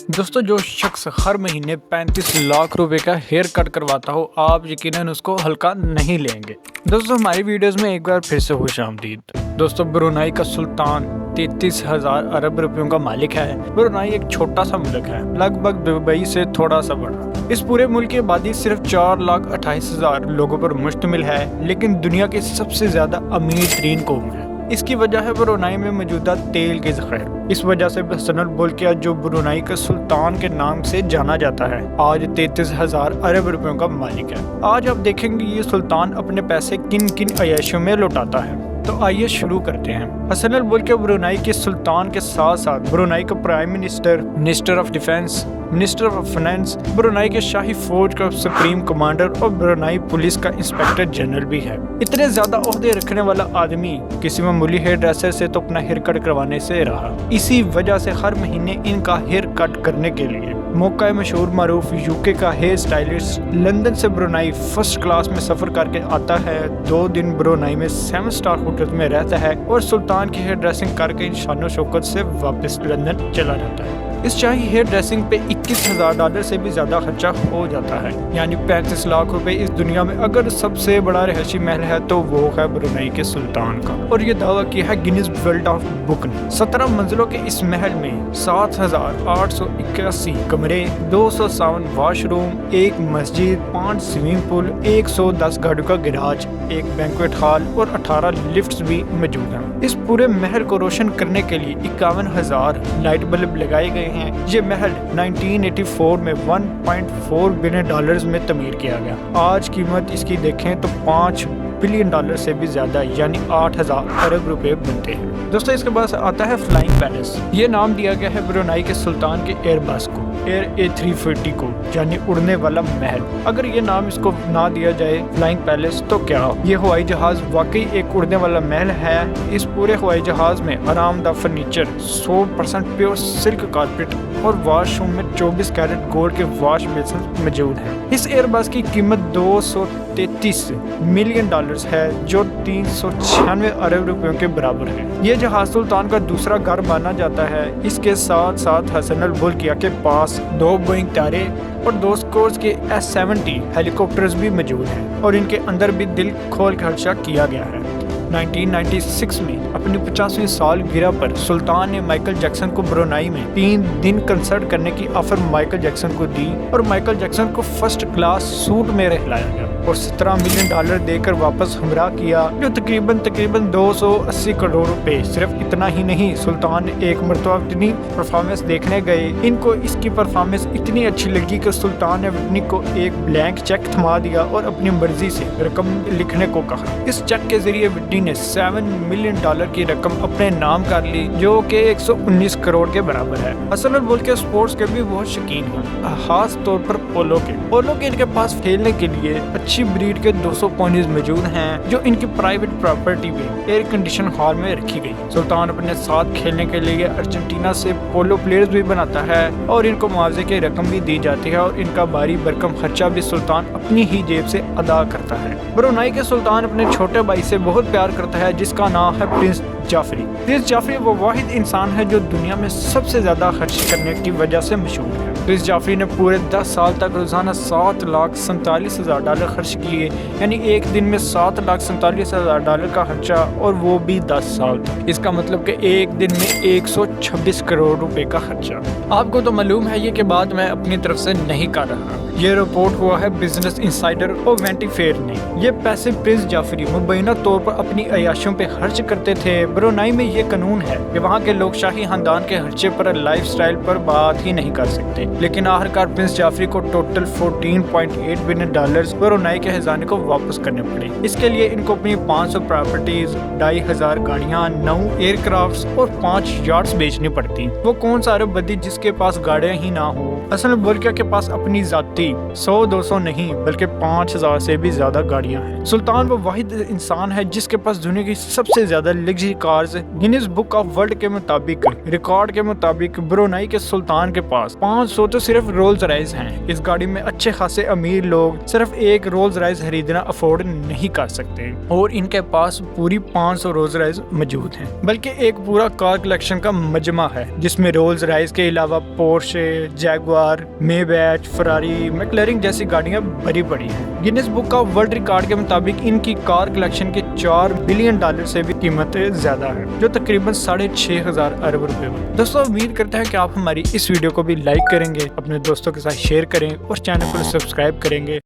दोस्तों, जो शख्स हर महीने 35 लाख रुपए का हेयर कट करवाता हो, आप यकीनन उसको हल्का नहीं लेंगे। दोस्तों, हमारी वीडियोस में एक बार फिर से खुशामदीद। दोस्तों, ब्रुनाई का सुल्तान 33,000 अरब रुपयों का मालिक है। ब्रुनाई एक छोटा सा मुल्क है, लगभग दुबई से थोड़ा सा बड़ा। इस पूरे मुल्क की आबादी सिर्फ 4,28,000 लोगों पर मुश्तमिल है, लेकिन दुनिया की सबसे ज्यादा अमीर तरीन कौम है। इसकी वजह है ब्रुनाई में मौजूदा तेल के ज़ख़ायर। इस वजह से हसन अल बोल्किया, जो ब्रुनाई के सुल्तान के नाम से जाना जाता है, आज 33,000 अरब रुपयों का मालिक है। आज आप देखेंगे ये सुल्तान अपने पैसे किन किन अय्याशों में लौटाता है। तो आइए शुरू करते हैं। हसन अल बोल्किया ब्रुनाई के सुल्तान के साथ साथ ब्रुनाई का prime minister, minister of defence, minister of finance, Brunei के शाही फौज का सुप्रीम कमांडर और ब्रुनाई पुलिस का इंस्पेक्टर जनरल भी है। इतने ज्यादा ओहदे रखने वाला आदमी किसी मामूली हेयर ड्रेसर से तो अपना हेयर कट करवाने से रहा। इसी वजह से हर महीने इनका हेयर कट करने के लिए मौका मशहूर मारूफ यूके का हेयर स्टाइलिस्ट लंदन से ब्रुनाई फर्स्ट क्लास में सफर करके आता है। 2 दिन ब्रुनाई में 7 स्टार होटल में रहता है और सुल्तान की हेयर ड्रेसिंग करके इन शानो शौकत से वापस लंदन चला जाता है। इस शाही हेयर ड्रेसिंग पे $21,000 से भी ज्यादा खर्चा हो जाता है, यानी 35 लाख रुपए। इस दुनिया में अगर सबसे बड़ा रहशी महल है तो वो है ब्रुनाई के सुल्तान का, और ये दावा किया है गिनीज वर्ल्ड ऑफ बुक ने। 17 मंजिलों के इस महल में 7,881 कमरे, 257 वाशरूम, 1 मस्जिद, 5 स्विमिंग पूल, 110 गाड़ियों का गैराज, 1 बैंक्वेट हॉल और 18 लिफ्ट्स भी मौजूद हैं। इस पूरे महल को रोशन करने के लिए 51,000 लाइट बल्ब लगाए गए हैं। ये महल 1984 में $1.4 बिलियन में तमीर किया गया। आज कीमत इसकी देखें तो $5 बिलियन से भी ज्यादा, यानी 8,000 अरब रुपए बनते हैं। दोस्तों, इसके बाद आता है फ्लाइंग पैलेस। ये नाम दिया गया है ब्रुनाई के सुल्तान के एयरबस को, एयर A350 को, यानी उड़ने वाला महल। अगर ये नाम इसको ना दिया जाए फ्लाइंग पैलेस तो क्या? ये हवाई जहाज वाकई एक उड़ने वाला महल है। इस पूरे हवाई जहाज में आरामदाह फर्नीचर, 100% प्योर सिल्क कारपेट और वॉशरूम में 24 कैरेट गोल्ड के वॉश बेसिन मौजूद हैं। इस एयरबस की कीमत $233 मिलियन है, जो 396 अरब रुपयों के बराबर है। ये जहाज सुल्तान का दूसरा घर माना जाता है। इसके साथ साथ हसन अल बोल्किया के पास 2 बोइंग तारे और 2 स्कोर्स के S-70 हेलीकॉप्टर्स भी मौजूद हैं, और इनके अंदर भी दिल खोल खर्चा किया गया है। 1996 में अपनी 50वीं सालगिरह पर सुल्तान ने माइकल जैक्सन को ब्रुनाई में 3 दिन कंसर्ट करने की ऑफर माइकल जैक्सन को दी, और माइकल जैक्सन को फर्स्ट क्लास सूट में रहलाया गया और $17 मिलियन देकर वापस हमरा किया, जो तकरीबन 280 करोड़ रुपए। सिर्फ इतना ही नहीं, सुल्तान ने एक मरतबा अपनी परफॉर्मेंस देखने गए। इनको इसकी परफॉर्मेंस इतनी अच्छी लगी कि सुल्तान ने विटनी को एक ब्लैंक चेक थमा दिया और अपनी मर्जी से रकम लिखने को कहा। इस चेक के जरिए विटनी ने $7 मिलियन की रकम अपने नाम कर ली, जो कि 119 करोड़ के बराबर है। हसन अल बोल्किया स्पोर्ट्स के भी बहुत शौकीन हैं, खास तौर पर पोलो के इनके पास खेलने के लिए अच्छी ब्रीड के 200 पोनीज मौजूद हैं, जो इनकी प्राइवेट प्रॉपर्टी में एयर कंडीशन हॉल में रखी गई। सुल्तान अपने साथ खेलने के लिए अर्जेंटीना से पोलो प्लेयर्स भी बनाता है, और इनको मुआवजे की रकम भी दी जाती है, और इनका भारी भरकम खर्चा भी सुल्तान अपनी ही जेब से अदा करता है। ब्रुनाई के सुल्तान अपने छोटे भाई से बहुत प्यार करता है, जिसका नाम है प्रिंस जाफरी। प्रिंस जाफरी वो वाहिद इंसान है जो दुनिया में सबसे ज्यादा खर्च करने की वजह से मशहूर है। प्रिंस जाफरी ने पूरे 10 साल तक रोजाना $7,47,000 खर्च किए, यानी एक दिन में $7,47,000 का खर्चा, और वो भी 10 साल तक। इसका मतलब कि एक दिन में 126 करोड़ रुपए का खर्चा। आपको तो मालूम है ये कि बात मैं अपनी तरफ से नहीं कर रहा। ये रिपोर्ट हुआ है बिजनेस इंसाइडर और वेंटी फेयर ने। ये पैसे प्रिंस जाफरी मुबैना तौर पर अपनी अयाशियों पे खर्च करते थे। ब्रुनाई में ये कानून है कि वहाँ के लोग शाही खानदान के खर्चे पर, लाइफस्टाइल पर बात ही नहीं कर सकते, लेकिन आखिरकार प्रिंस जाफरी को टोटल $14.8 बिलियन ब्रुनाई के खजाने को वापस करने पड़े। इसके लिए इनको अपनी 500 प्रॉपर्टीज, 2,500 गाड़ियाँ, 9 एयरक्राफ्ट और 5 यार्ड्स बेचनी पड़ती। वो कौन सा अरब बदी जिसके पास गाड़ियाँ ही ना हो। اصل میں بورکیا کے پاس اپنی ذاتی 100-200 نہیں بلکہ 5000 سے بھی زیادہ گاڑیاں ہیں۔ سلطان وہ واحد انسان ہے جس کے پاس دنیا کی سب سے زیادہ luxury cars Guinness book of world کے مطابق ریکارڈ کے مطابق برونائی کے سلطان کے پاس 500 تو صرف رولز رائز ہیں۔ اس گاڑی میں اچھے خاصے امیر لوگ صرف ایک رولز رائز خریدنا افورڈ نہیں کر سکتے اور ان کے پاس پوری 500 رولز رائز موجود ہیں، بلکہ ایک پورا کار کلیکشن کا مجمع ہے جس میں رولز رائز کے علاوہ پورشے، جیگوار، میبیچ، فراری، میکلارن جیسی گاڑیاں بھری پڑی ہیں۔ Guinness book of world record کے مطابق ان کی کار کلیکشن کے $4 بلین سے بھی قیمت زیادہ ہے، جو تقریباً 6500 ارب روپے میں۔ دوستوں امید کرتے ہیں کہ آپ ہماری اس ویڈیو کو بھی لائک کریں گے، اپنے دوستوں کے ساتھ شیئر کریں اور چینل کو سبسکرائب کریں گے۔